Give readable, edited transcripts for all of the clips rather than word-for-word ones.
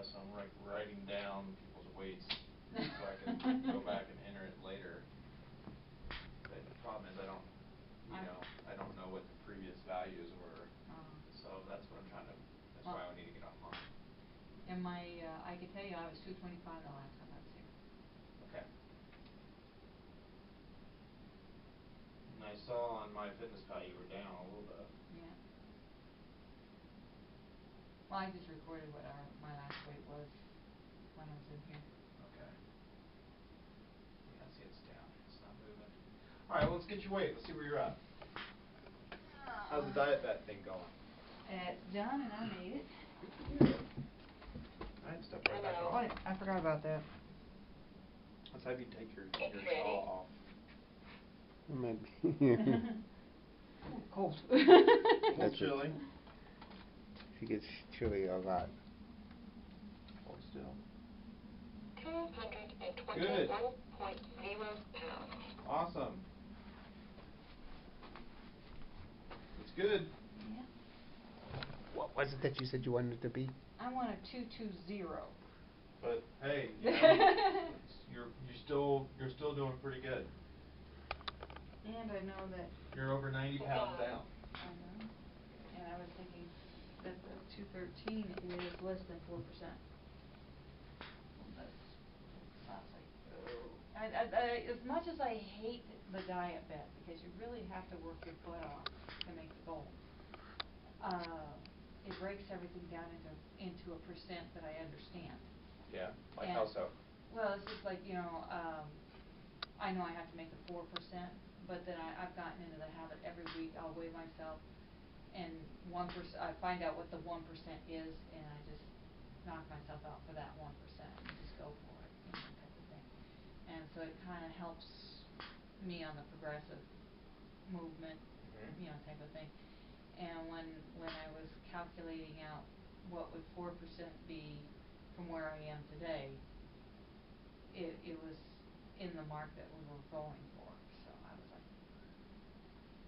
Yeah, so I'm like writing down people's weights so I can go back and enter it later. But the problem is I don't know what the previous values were. So that's what I'm trying to, that's why I need to get online. And I can tell you I was 225 the last time I was here. Okay. And I saw on MyFitnessPal you were down a little bit. Yeah. Well, I just recorded what my last weight was when I was in here. Okay. Yeah, see it's down. It's not moving. Alright, well, let's get your weight. Let's see where you're at. How's the diet bet thing going? It's done and I made it. Alright, step right back on. Wait, I forgot about that. Let's have you take your shawl off. Cold. That's chilly. She gets chilly a lot. Hold still. 221.0 Good. pounds. Awesome. That's good. Yeah. What was it that you said you wanted it to be? I want a 220. But hey, you know, you're still doing pretty good. And I know that You're over 90 pounds down. I know. And I was thinking that the 213 is less than 4%. As much as I hate the diet bet, because you really have to work your butt off to make the goal, it breaks everything down into a percent that I understand. Yeah, like how so? Well, it's just like, I know I have to make the 4%, but then I've gotten into the habit every week I'll weigh myself, and 1%, I find out what the 1% is, and I just knock myself out for that 1% and just go for it, type of thing. And so it kind of helps me on the progressive movement, type of thing. And when I was calculating out what would 4% be from where I am today, it was in the mark that we were going for. So I was like,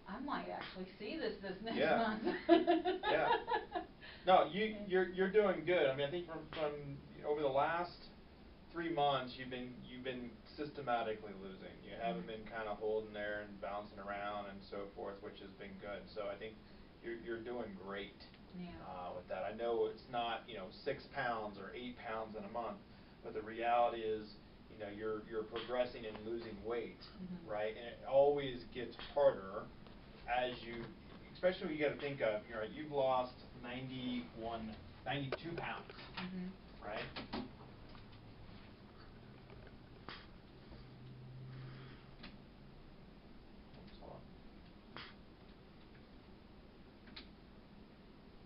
I might actually see this next month. Yeah. No, you're doing good. I mean, I think from over the last 3 months you've been systematically losing. You haven't been kind of holding there and bouncing around and so forth, which has been good. So I think you're doing great with that. I know it's not 6 pounds or 8 pounds in a month, but the reality is you're progressing and losing weight, right? And it always gets harder as especially when you got to think of you've lost 92 pounds, right?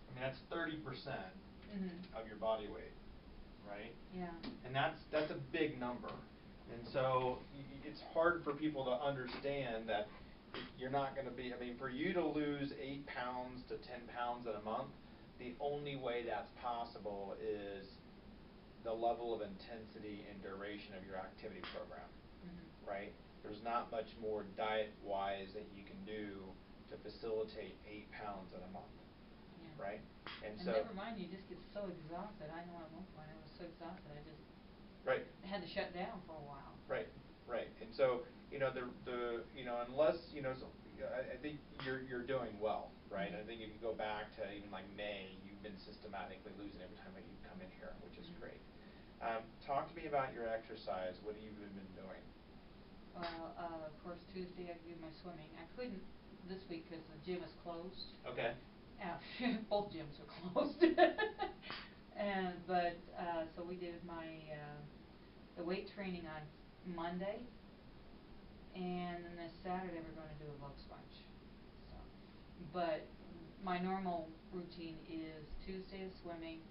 I mean, that's 30% of your body weight, right? Yeah. And that's a big number. And so it's hard for people to understand that you're not going to be, I mean, for you to lose 8 pounds to 10 pounds in a month, the only way that's possible is the level of intensity and duration of your activity program, right? There's not much more diet-wise that you can do to facilitate 8 pounds in a month, right? And so never mind, you just get so exhausted. I know at one point I was so exhausted I just had to shut down for a while. Right. And so unless I think you're doing well, right? I think if you go back to even like May, you've been systematically losing every time you come in here, which is great. Talk to me about your exercise. What have you been doing? Well, of course Tuesday I do my swimming. I couldn't this week because the gym is closed. Okay. Both gyms are closed. So we did the weight training on Monday, and then this Saturday we're going to do a love sponge. So, but my normal routine is Tuesday is swimming,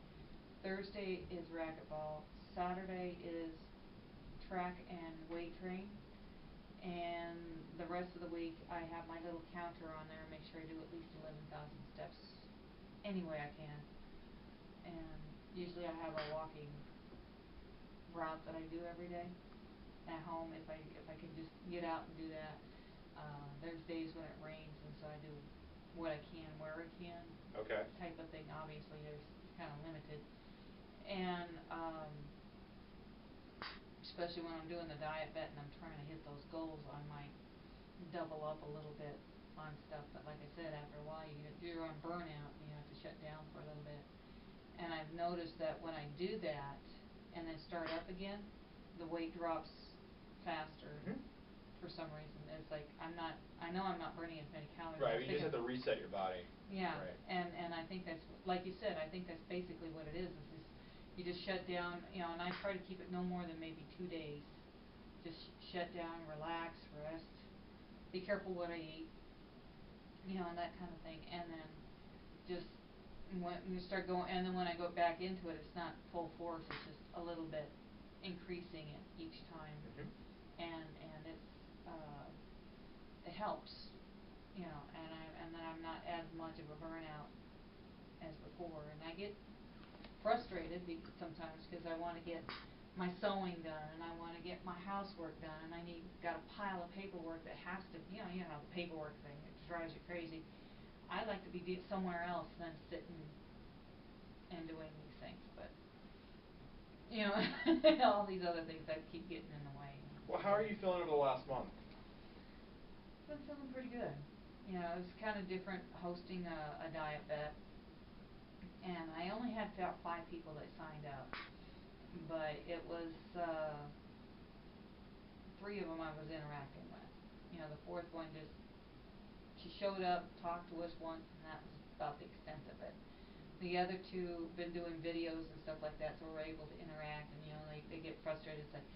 Thursday is racquetball, Saturday is track and weight train, and the rest of the week I have my little counter on there and make sure I do at least 11,000 steps any way I can. And usually I have a walking route that I do every day at home if I can just get out and do that. There's days when it rains, and so I do what I can where I can. Okay. Type of thing. Obviously, there's kind of limited. And, especially when I'm doing the diet bet and I'm trying to hit those goals, I might double up a little bit on stuff. But like I said, after a while, you're on burnout and you have to shut down for a little bit. And I've noticed that when I do that and then start up again, the weight drops faster. For some reason. It's like I know I'm not burning as many calories. Right, you just have to reset your body. Yeah, right. and I think that's, like you said, I think that's basically what it is just, you just shut down, you know, and I try to keep it no more than maybe 2 days. Just shut down, relax, rest, be careful what I eat, you know, and that kind of thing. And then just when you start going, and then when I go back into it, it's not full force, it's just a little bit increasing it each time. And it's it helps, you know, and then I'm not as much of a burnout as before. And I get frustrated sometimes because I want to get my sewing done and I want to get my housework done and got a pile of paperwork that has to, you know the paperwork thing, it drives you crazy. I like to be somewhere else than sitting and doing these things, but you know, all these other things that keep getting in the way. Well, how are you feeling over the last month? Been feeling pretty good. You know, it was kind of different hosting a diet bet, and I only had about 5 people that signed up, but it was 3 of them I was interacting with. You know, the 4th one she showed up, talked to us once, and that was about the extent of it. The other 2 been doing videos and stuff like that, so we're able to interact, and you know, they get frustrated. It's like,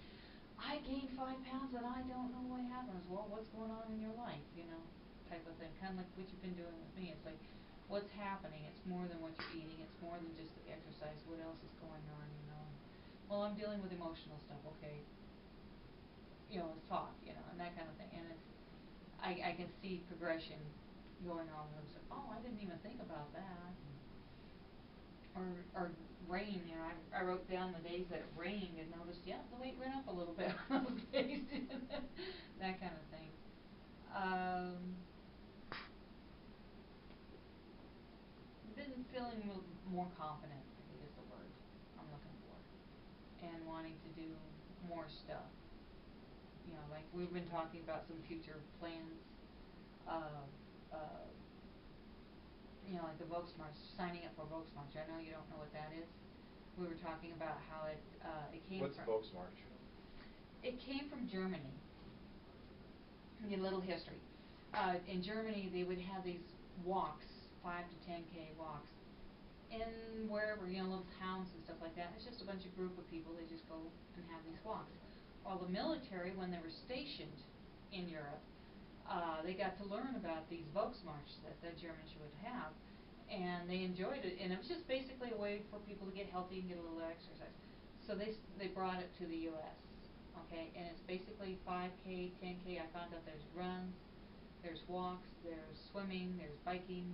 I gained 5 pounds and I don't know what happened. Well, what's going on in your life, you know, type of thing. Kind of like what you've been doing with me. It's like, what's happening? It's more than what you're eating. It's more than just the exercise. What else is going on, you know? Well, I'm dealing with emotional stuff, okay. You know, let's talk, you know, and that kind of thing. And it's, I can see progression going on. It's like, oh, I didn't even think about that. Or rain, you know, I wrote down the days that it rained and noticed, yeah, the weight went up a little bit on those days. That kind of thing. Been feeling more confident, I think is the word I'm looking for. And wanting to do more stuff. You know, like we've been talking about some future plans. You know, like the Volksmarch, signing up for Volksmarch. I know you don't know what that is. We were talking about how it came What's from... What's Volksmarch? It came from Germany. A little history. In Germany, they would have these walks, 5 to 10K walks, in wherever, you know, little towns and stuff like that. It's just a bunch of group of people. They just go and have these walks. While the military, when they were stationed in Europe, they got to learn about these Volksmarch that the Germans would have, and they enjoyed it. And it was just basically a way for people to get healthy and get a little exercise. So they brought it to the U.S. Okay, and it's basically 5K, 10K. I found out there's runs, there's walks, there's swimming, there's biking.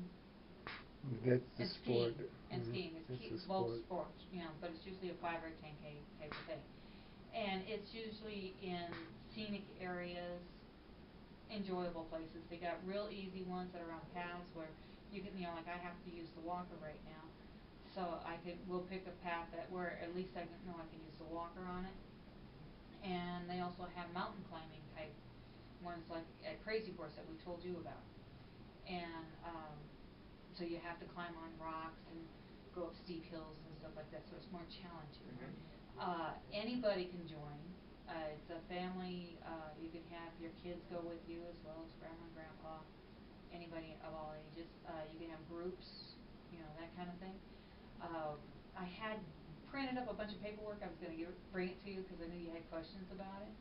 That's the and sport. skiing. And skiing. It's both sports, you know, but it's usually a 5 or 10K type of thing. And it's usually in scenic areas, enjoyable places. They got real easy ones that are on paths where you can, you know, like I have to use the walker right now, so we'll pick a path that where at least I know I can use the walker on it. And they also have mountain climbing type ones like at Crazy Horse that we told you about. And so you have to climb on rocks and go up steep hills and stuff like that, so it's more challenging. Anybody can join. It's a family. You can have your kids go with you as well as grandma and grandpa, anybody of all ages. You can have groups, you know, that kind of thing. I had printed up a bunch of paperwork. I was going to bring it to you because I knew you had questions about it.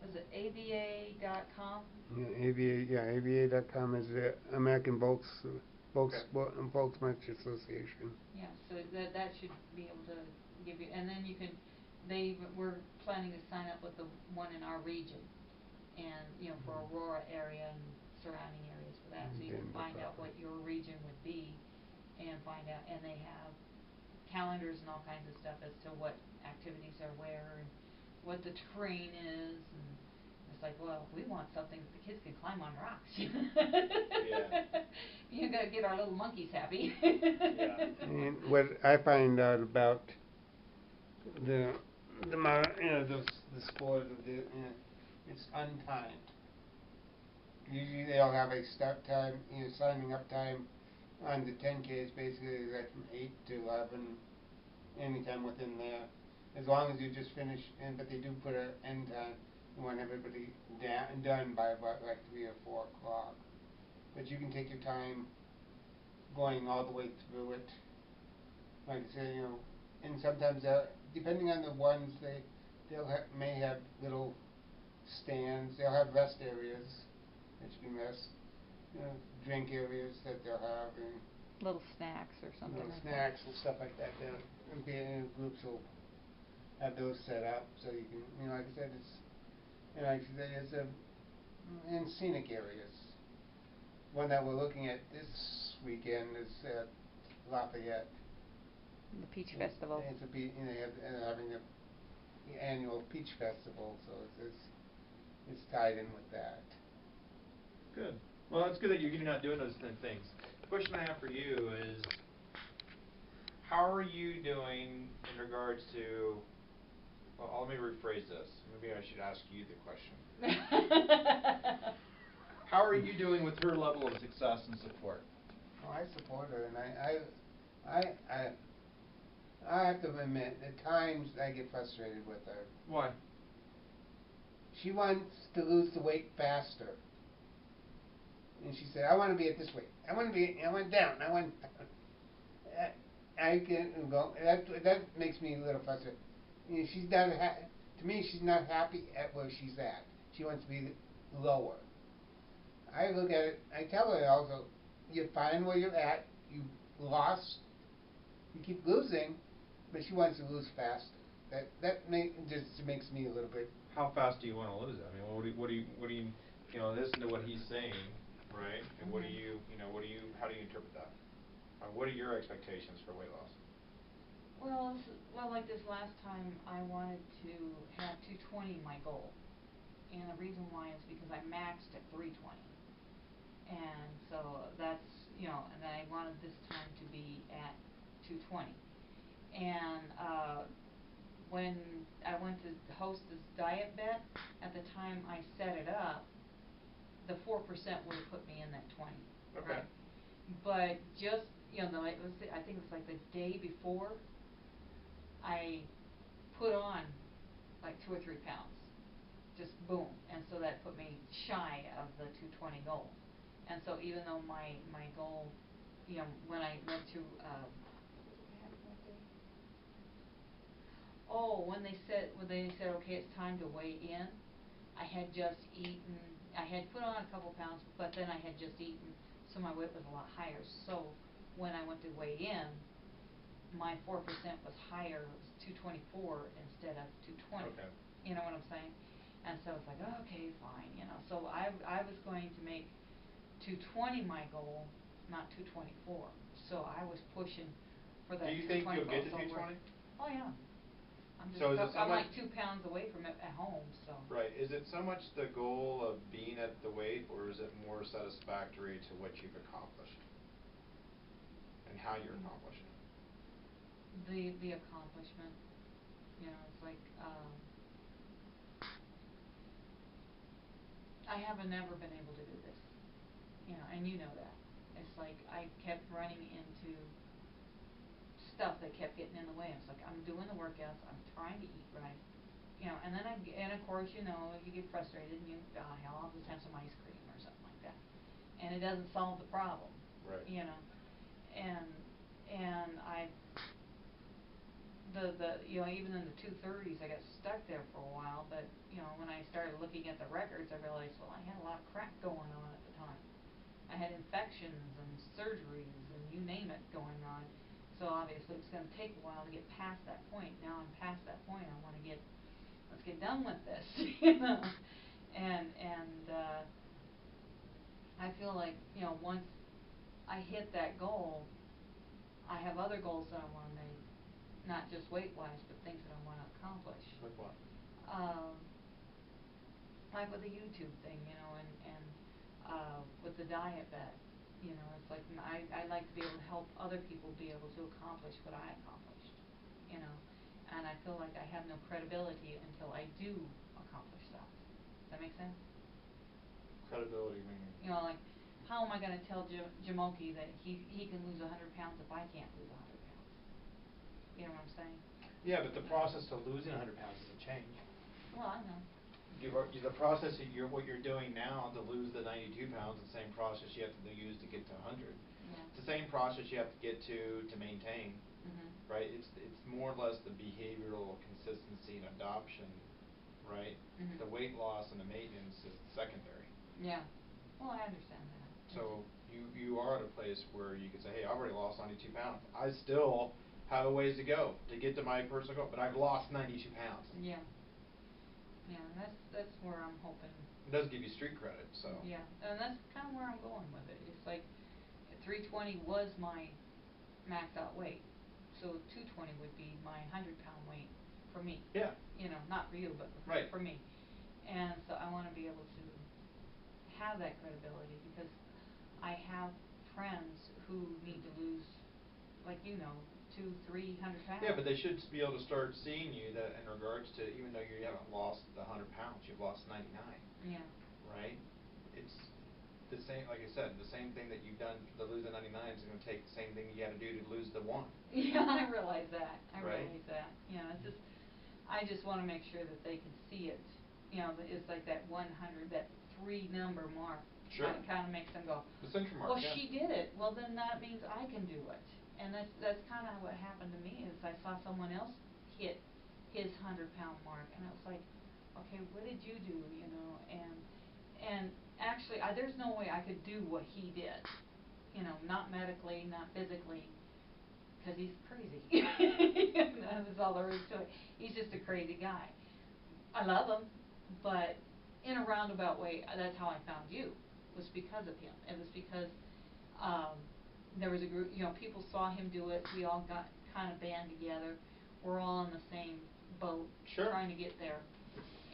Was it aba.com? Yeah, aba.com is the American Volksmarch Association. Yeah, so that should be able to give you, and then you can, we're planning to sign up with the one in our region, and, you know, for Aurora area and surrounding areas for that, so you can find out what your region would be, and find out, and they have calendars and all kinds of stuff as to what activities are where, and what the terrain is, and like, well, we want something that the kids can climb on rocks. Yeah. You gotta get our little monkeys happy. Yeah. And what I find out about the the sport of it's untimed. Usually they'll have a start time, signing up time on the 10K is basically like from 8 to 11, anytime within there. As long as you just finish, but they do put an end time. You want everybody done by about like 3 or 4 o'clock. But you can take your time going all the way through it. Like I say, and sometimes depending on the ones, may have little stands. They'll have rest areas that you can rest. Drink areas that they'll have, and Little snacks or something little like snacks and stuff like that. Groups will have those set up so you can, like I said, it's in scenic areas. One that we're looking at this weekend is at Lafayette. The Peach Festival. It's they're having the annual Peach Festival, so it's tied in with that. Good. Well, it's good that you're not doing those things. The question I have for you is, how are you doing in regards to, well, let me rephrase this. Maybe I should ask you the question. How are you doing with her level of success and support? Oh, I support her, and I have to admit, at times I get frustrated with her. Why? She wants to lose the weight faster. And she said, I want to be at this weight. I want down. I can go. That makes me a little frustrated. She's not to me, she's not happy at where she's at. She wants to be lower. I look at it, I tell her also, you're fine where you're at. You lost. You keep losing, but she wants to lose faster. That just makes me a little bit. How fast do you want to lose it? I mean, what do you listen to what he's saying, right? And how do you interpret that? What are your expectations for weight loss? Well, like this last time, I wanted to have 220 my goal, and the reason why is because I maxed at 320, and so that's and I wanted this time to be at 220, and when I went to host this diet bet, at the time I set it up, the 4% would have put me in that 20. Okay. Right? But just it was, I think it was like the day before, I put on like 2 or 3 pounds, just boom, and so that put me shy of the 220 goal. And so even though my goal, when I went to when they said okay, it's time to weigh in, I had just eaten. I had put on a couple pounds, but then I had just eaten, so my weight was a lot higher. So when I went to weigh in, my 4% was higher. It was 224 instead of 220. Okay. You know what I'm saying? And so it's like, oh, okay, fine. So I was going to make 220 my goal, not 224. So I was pushing for that. Do you think you'll get to 220? Oh yeah. I'm like 2 pounds away from it at home, so. Right. Is it so much the goal of being at the weight, or is it more satisfactory to what you've accomplished and how you're accomplishing it? The accomplishment, it's like I haven't ever been able to do this, and you know that. It's like I kept running into stuff that kept getting in the way. It's like I'm doing the workouts, I'm trying to eat right, and then and of course, you get frustrated and hell, I'll just have some ice cream or something like that, and it doesn't solve the problem. Right. And I even in the 230s, I got stuck there for a while, but when I started looking at the records, I realized, well, I had a lot of crap going on at the time. I had infections and surgeries and you name it going on. So obviously it's going to take a while to get past that point. Now I'm past that point. I want to let's get done with this, And I feel like, once I hit that goal, I have other goals that I want to make, not just weight-wise, but things that I want to accomplish. Like what? like with the YouTube thing, you know, and with the diet bet, you know, it's like I like to be able to help other people be able to accomplish what I accomplished, you know, and I feel like I have no credibility until I do accomplish that. Does that make sense? Credibility meaning? You know, like, how am I gonna tell Jamoki that he can lose 100 pounds if I can't lose 100 pounds? You know what I'm saying? Yeah, but the process to losing 100 pounds doesn't change. Well, I know. The process that what you're doing now to lose the 92 pounds is the same process you have to use to get to 100. Yeah. It's the same process you have to get to maintain, right? It's more or less the behavioral consistency and adoption, right? The weight loss and the maintenance is secondary. Yeah. Well, I understand that. So you are at a place where you can say, hey, I've already lost 92 pounds. I still have a ways to go to get to my personal goal, but I've lost 92 pounds. Yeah. Yeah, that's where I'm hoping. It does give you street credit, so. Yeah, and that's kind of where I'm going with it. It's like 320 was my maxed out weight, so 220 would be my 100-pound weight for me. Yeah. You know, not for you, but right. for me. And so I want to be able to have that credibility because I have friends who need to lose, like, you know, 200-300 pounds. Yeah, but they should be able to start seeing you that in regards to, even though you haven't lost the 100 pounds, you've lost 99. Yeah. Right? It's the same, like I said, the same thing that you've done to lose the 99 is going to take the same thing you got to do to lose the 1. Yeah, I realize that. I right? realize that. Yeah, it's just, I just want to make sure that they can see it. You know, it's like that 100, that 3-number mark. Sure. Kind of makes them go, the century mark, well, yeah. she did it. Well, then that means I can do it. And that's kind of what happened to me is I saw someone else hit his 100-pound mark, and I was like, okay, what did you do? You know, and actually, there's no way I could do what he did. You know, not medically, not physically, because he's crazy. That's all there is to it. He's just a crazy guy. I love him, but in a roundabout way, that's how I found you. Was because of him. It was because there was a group, you know, people saw him do it. We all got kind of band together. We're all in the same boat, sure. trying to get there.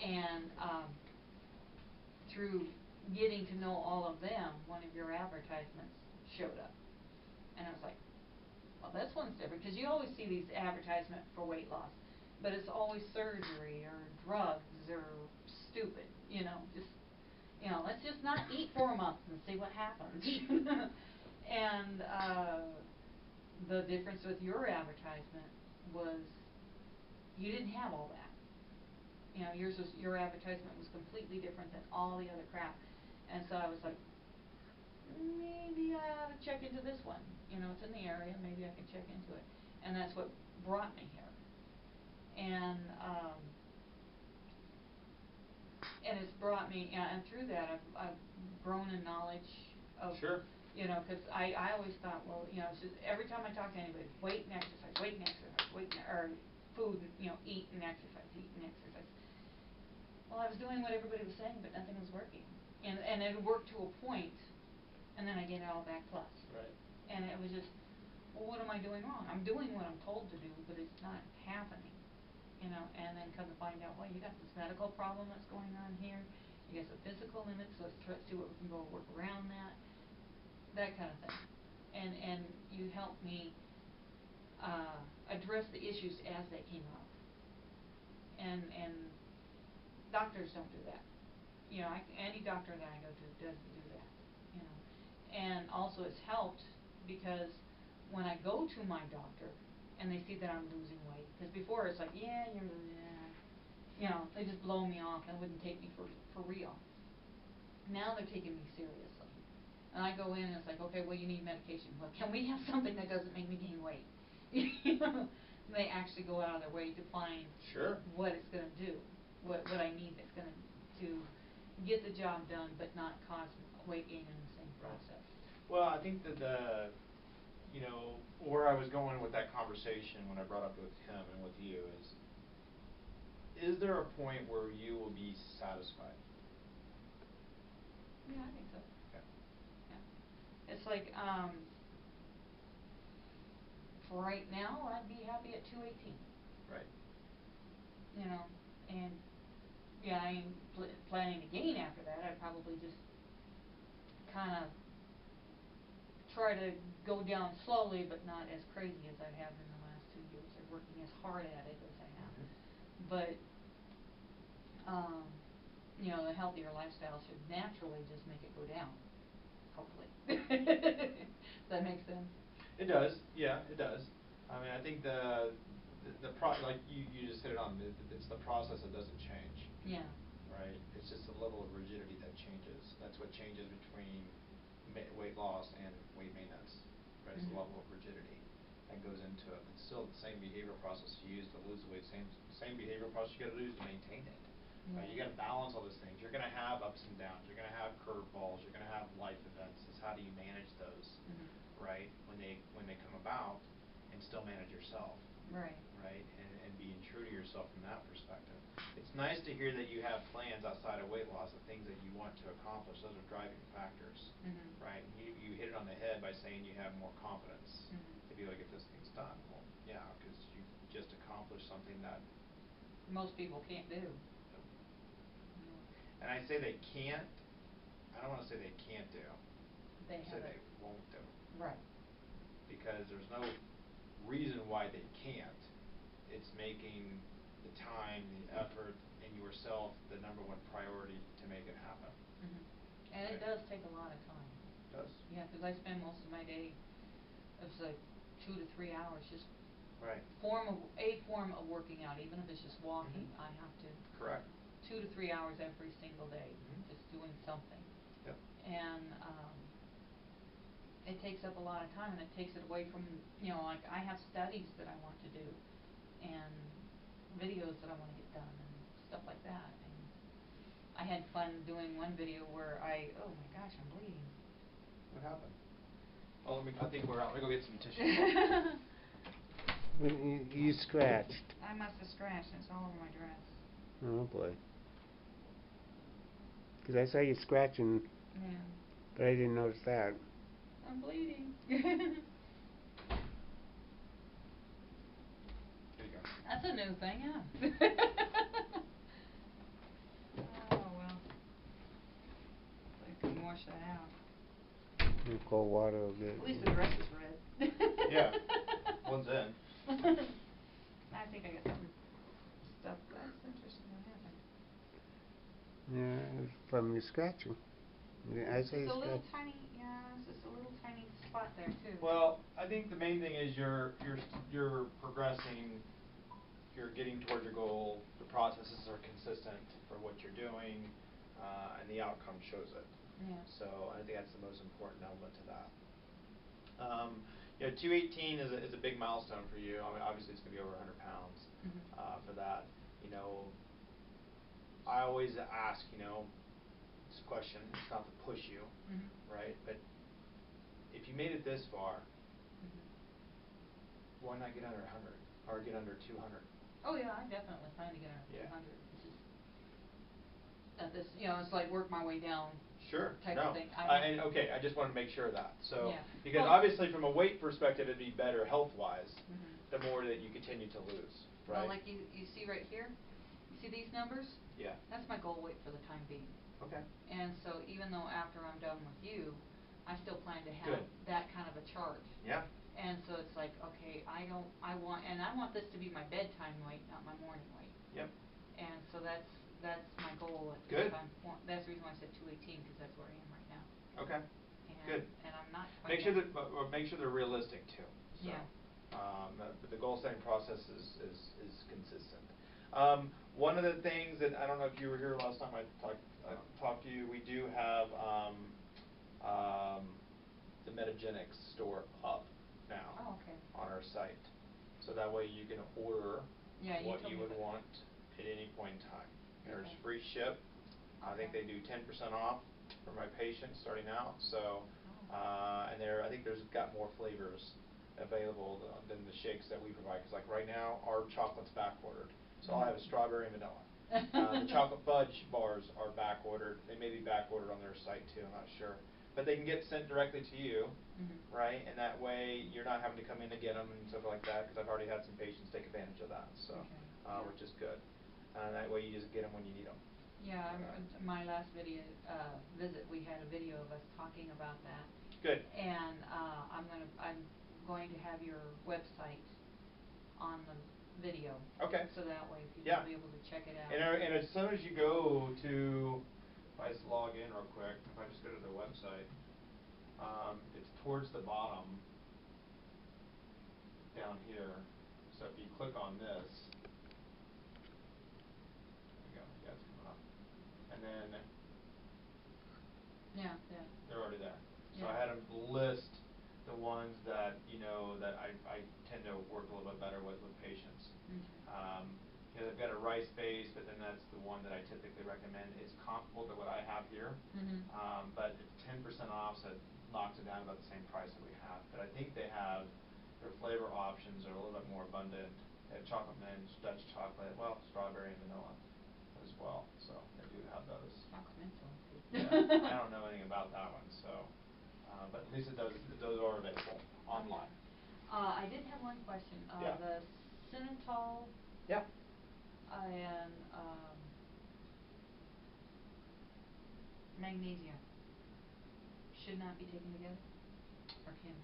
And through getting to know all of them, one of your advertisements showed up. And I was like, well, this one's different. Because you always see these advertisements for weight loss. But it's always surgery or drugs or stupid, you know, just, you know, let's just not eat for a month and see what happens. And the difference with your advertisement was you didn't have all that. You know, your advertisement was completely different than all the other crap. And so I was like, maybe I ought to check into this one. You know, it's in the area, maybe I can check into it. And that's what brought me here. And it's brought me, and through that I've grown in knowledge of, sure. You know, because I always thought, well, you know, it's just every time I talk to anybody, weight and exercise, or food, you know, eat and exercise. Well, I was doing what everybody was saying, but nothing was working. And it worked to a point, and then I get it all back plus. Right. And it was just, well, what am I doing wrong? I'm doing what I'm told to do, but it's not happening. You know, and then come to find out, well, you got this medical problem that's going on here. You got some physical limits, so let's see what we can go work around that. That kind of thing. And you helped me address the issues as they came up. And doctors don't do that. You know, any doctor that I go to doesn't do that. You know, and also it's helped because when I go to my doctor and they see that I'm losing weight, because before it's like, yeah, you know, they just blow me off and wouldn't take me for real. Now they're taking me seriously. And I go in and it's like, okay, well, you need medication. Well, can we have something that doesn't make me gain weight? You know, they actually go out of their way to find sure. what it's going to do, what I need that's going to get the job done, but not cause weight gain in the same process. Well, I think that you know, where I was going with that conversation when I brought up with him and with you is there a point where you will be satisfied? Yeah, I think so. Okay. Yeah. It's like, for right now, I'd be happy at 218. Right. You know, and yeah, I ain't planning to gain after that. I'd probably just kind of try to go down slowly, but not as crazy as I have in the last 2 years. I'm working as hard at it as I have. But, you know, the healthier lifestyle should naturally just make it go down, hopefully. Does that make sense? It does, yeah, it does. I mean, I think like you just hit it on, it's the process that doesn't change. Yeah. Right? It's just the level of rigidity that changes. That's what changes between weight loss and weight maintenance. Right? It's the level of rigidity that goes into it. It's still the same behavioral process you use to lose the weight, same behavioral process you got to use to maintain it. Yeah. Right? You got to balance all those things. You're going to have ups and downs. You're going to have curveballs. You're going to have life events. It's how do you manage those, right? When they come about, and still manage yourself. Right. Right? And being true to yourself from that perspective. It's nice to hear that you have plans outside of weight loss, the things that you want to accomplish. Those are driving factors, right? You hit it on the head by saying you have more confidence to be able to get those things done. Well, yeah, because you just accomplished something that most people can't do. And I say they can't. I don't want to say they can't do. They say they won't do. Right. Because there's no reason why they can't. It's making the time, the effort, and yourself the #1 priority to make it happen. And it does take a lot of time. It does. Yeah, because I spend most of my day, it's like 2 to 3 hours just right. form of working out. Even if it's just walking, I have to. Correct. 2 to 3 hours every single day, just doing something. Yep. And it takes up a lot of time, and it takes it away from, you know, like I have studies that I want to do, and videos that I want to get done, and stuff like that. And I had fun doing one video where oh my gosh, I'm bleeding. What happened? Oh, I think we're out. Let me go get some tissue. You scratched. I must have scratched. It's all over my dress. Oh boy. Because I saw you scratching. Yeah. But I didn't notice that. I'm bleeding. There you go. That's a new thing, yeah. Oh well. I can wash that out. In cold water will get. At least the dress is red. Yeah. One's in. I think I got some stuff. That's interesting. What happened? Yeah, from your scratching. I say It's a little scratch. tiny. Yeah, it's just a little tiny spot there too. Well, I think the main thing is you're progressing. You're getting towards your goal. The processes are consistent for what you're doing, and the outcome shows it. Yeah. So I think that's the most important element to that. You know, 218 is a big milestone for you. I mean, obviously, it's going to be over 100 pounds for that. You know, I always ask, you know, this question. It's not to push you, right? But if you made it this far, why not get under 100 or get under 200? Oh yeah, I definitely plan to get under 200. It's just that this, you know, it's like work my way down. Sure. Type no. of thing. And okay, I just want to make sure of that. So, yeah. because obviously from a weight perspective, it'd be better health-wise the more that you continue to lose, right? Well, like you see right here, you see these numbers? Yeah. That's my goal weight for the time being. Okay. And so even though after I'm done with you, I still plan to have that kind of a chart. Yeah. And so it's like, okay, I want this to be my bedtime weight, not my morning weight. Yep. And so that's my goal at this time. That's the reason why I said 218, because that's where I am right now. Okay. And, Good. And I'm not quite. Make sure they're realistic too. So, yeah. But the goal setting process is consistent. One of the things that I don't know if you were here last time I talked to you, we do have the Metagenics store up now on our site, so that way you can order what you would want at any point in time. There's free ship. I think they do 10% off for my patients starting out. So, and I think there's got more flavors available than the shakes that we provide. Because like right now, our chocolate's back ordered, so all I have is strawberry and vanilla. The chocolate fudge bars are back ordered. They may be back ordered on their site too. I'm not sure, but they can get sent directly to you, right? And that way you're not having to come in to get them and stuff like that. Because I've already had some patients take advantage of that, so which is good. That way you just get them when you need them. Yeah, my last visit, we had a video of us talking about that. Good. And I'm going to have your website on the video. Okay. So that way people Yeah. will be able to check it out. And as soon as you go to, if I just log in real quick, if I just go to their website, it's towards the bottom down here. So if you click on this, there we go, yeah, it's coming up. And then Yeah. they're already there. So Yeah. I had them list the ones that, that I tend to work a little bit better with patients. They've got a rice base, but then that's the one that I typically recommend. It's comparable to what I have here, but it's 10% off, so it knocks it down about the same price that we have. But I think they have, their flavor options are a little bit more abundant. They have chocolate mint, Dutch chocolate, well, strawberry and vanilla as well. So they do have those. Chocolate mint sounds good. Yeah, I don't know anything about that one, so, but at least those are available online. I did have one question. Yeah. The Synthol. Yeah. And magnesium should not be taken together, or can be?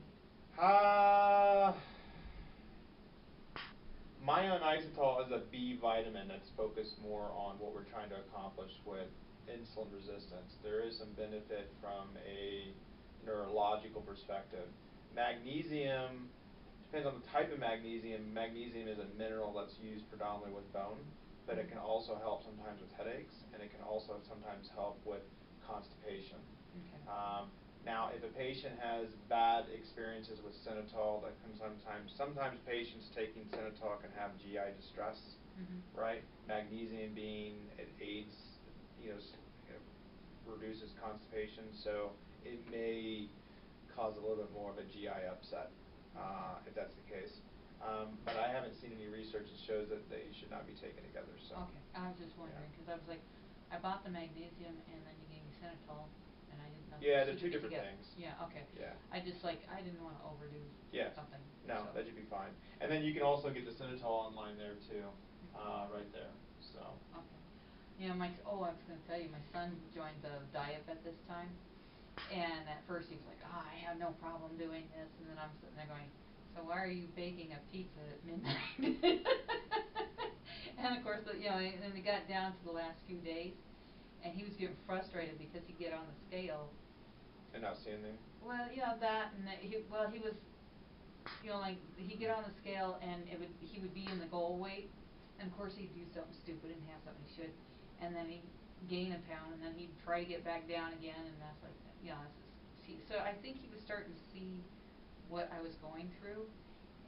My own isotal is a B vitamin that's focused more on what we're trying to accomplish with insulin resistance. There is some benefit from a neurological perspective. Magnesium depends on the type of magnesium. Magnesium is a mineral that's used predominantly with bone, but it can also help sometimes with headaches, and it can also sometimes help with constipation. Okay. Now, if a patient has bad experiences with Synthol, that can sometimes patients taking Synthol can have GI distress, right? Magnesium being, it aids, reduces constipation, so it may cause a little bit more of a GI upset, if that's the case. But I haven't seen any research that shows that they should not be taken together. So. Okay, I was just wondering, because I was like, I bought the magnesium and then you gave me Synthol, and I didn't know. Yeah, they're two different things. Yeah, okay. Yeah. I didn't want to overdo something. No, so. that should be fine. And then you can also get the Synthol online there too, right there. So. Okay. I was going to tell you, my son joined the diet at this time, and at first he was like, I have no problem doing this, and then I'm sitting there going, so why are you baking a pizza at midnight? And of course, and it got down to the last few days, and he was getting frustrated because he'd get on the scale. And not see anything? Well, that, and he was, like, he'd get on the scale, and he would be in the goal weight, and of course he'd do something stupid and have something he should, and then he'd gain a pound, and then he'd try to get back down again, and that's like, so I think he was starting to see what I was going through,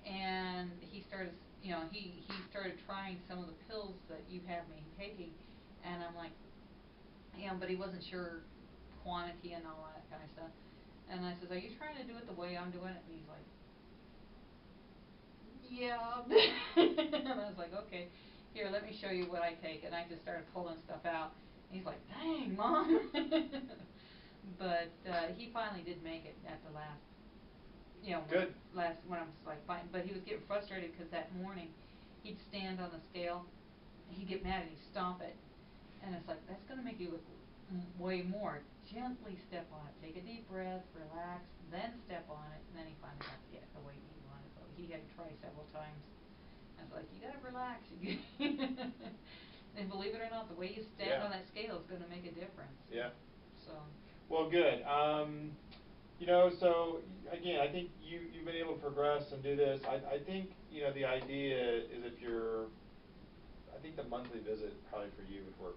and he started, he started trying some of the pills that you have me taking, and I'm like, but he wasn't sure quantity and all that kind of stuff, and I says, are you trying to do it the way I'm doing it? And he's like, yeah. And I was like, okay, here, let me show you what I take, and I just started pulling stuff out, and he's like, dang, Mom. But he finally did make it at the last, Good. when I was like, fine. But he was getting frustrated because that morning he'd stand on the scale, he'd get mad and he'd stomp it, and it's like, that's going to make you look way more. Gently step on it, take a deep breath, relax, then step on it, and then he finally got to get the weight he wanted. But he had to try several times. I was like, you got to relax. And believe it or not, the way you stand on that scale is going to make a difference. Yeah. So. Well, good. So again, I think you've been able to progress and do this. I think the idea is I think the monthly visit probably for you would work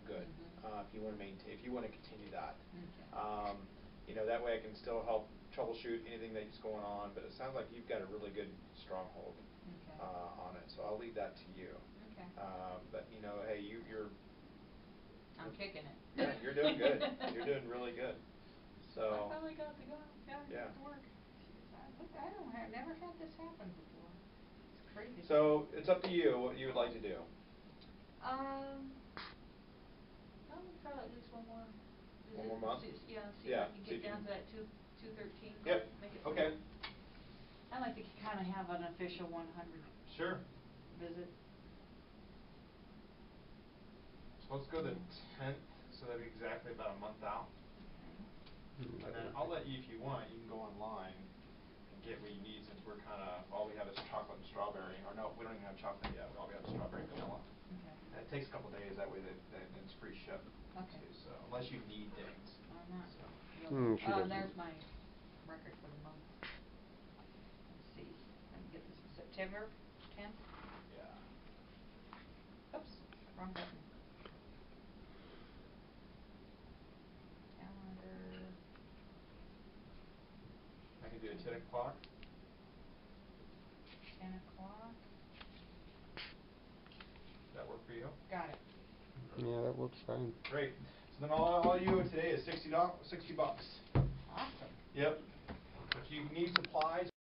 good if you want to maintain, if you want to continue that. Okay. That way I can still help troubleshoot anything that's going on. But it sounds like you've got a really good stronghold on it. So I'll leave that to you. Okay. But hey, you're. I'm kicking it. Yeah, you're doing good. You're doing really good. So. I finally got to go down Yeah. to work. I've never had this happen before. It's crazy. So it's up to you what you would like to do. Probably at least one more. One more month? See if Yeah, I can see if get you down to can- that 213. Yep. Make it Okay. I'd like to kind of have an official 100 Sure. visit. Supposed to go the 10th, so that'd be exactly about a month out. And then I'll let you, if you want, you can go online and get what you need, since we're all we have is chocolate and strawberry. Or no, we don't even have chocolate yet. All we have is strawberry and vanilla. Okay. And it takes a couple days. That way, it's free ship. Okay. Too, so unless you need things. I'm not. So. She doesn't. There's my record for the month. Let's see. Let me get this. September 10th. Yeah. Oops, wrong button. Calendar. I can do a 10 o'clock. 10 o'clock. Does that work for you? Got it. Yeah, that works fine. Great. So then all you owe today is $60. Awesome. Yep. If you need supplies.